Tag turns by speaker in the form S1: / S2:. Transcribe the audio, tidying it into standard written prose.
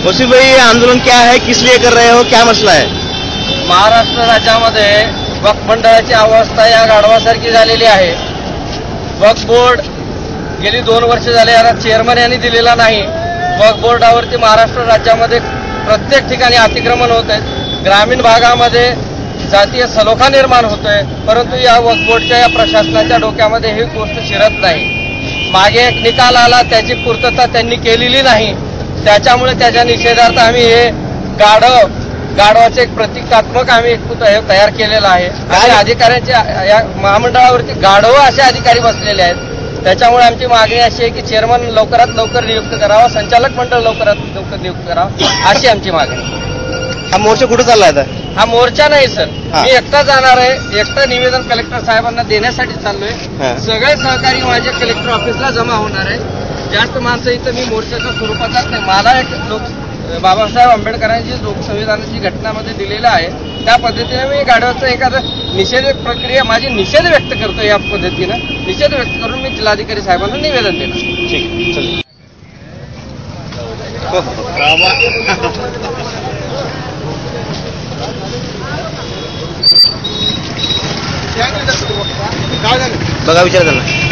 S1: वसीम भाई, ये आंदोलन क्या है, किस लिए कर रहे हो, क्या मसला है?
S2: महाराष्ट्र राज्यामध्ये वक्फ मंडळाची अवस्था या गाढवासारखी झालेली आहे। वक्फ बोर्ड गेली 2 वर्ष झाले याला चेअरमन यांनी दिलेला नाही। वक्फ बोर्डावरती महाराष्ट्र राज्यामध्ये प्रत्येक ठिकाणी अतिक्रमण होत आहे। ग्रामीण भागामध्ये जातीय सलोखा निर्माण होतोय, परंतु या वक्फ बोर्डच्या या प्रशासनाच्या डोक्यामध्ये ही गोष्ट शिरत नाही। मागे एक निकाल आला, त्याची पूर्तता त्यांनी केलेली नाही। त्याच्यामुळे त्याच्या निषेधार्थ आम्ही हे गाढवाचे एक प्रतिकात्मक आम्ही एक तयार केलेला आहे। आणि अधिकाऱ्यांच्या या महामंडळावरती गाढव असे अधिकारी बसलेले आहेत। त्याच्यामुळे आमची मागणी अशी आहे की चेअरमन लवकरात लवकर नियुक्त करावा, संचालक मंडळ लवकरात लवकर नियुक्त करावा, अशी आमची मागणी।
S1: हा मोर्चा कुठे चालला आता?
S2: हा मोर्चा नाही सर, मी एकटा जाणार आहे। एकटा निवेदन कलेक्टर साहेबांना देण्यासाठी चाललोय। सगळे सहकारी माझे कलेक्टर ऑफिसला जमा होणार आहे। जास्त माणसं इथं मी मोर्चाच्या स्वरूपात जात नाही। मला एक बाबासाहेब आंबेडकरांची लोकसंविधानाची घटनामध्ये दिलेलं आहे, त्या पद्धतीने मी गाढवाचं एखादं निषेध प्रक्रिया माझी निषेध व्यक्त करतो। या पद्धतीनं निषेध व्यक्त करून मी जिल्हाधिकारी साहेबांना निवेदन देणार।
S1: ठीक, चल। बघा, विचार त्यांना।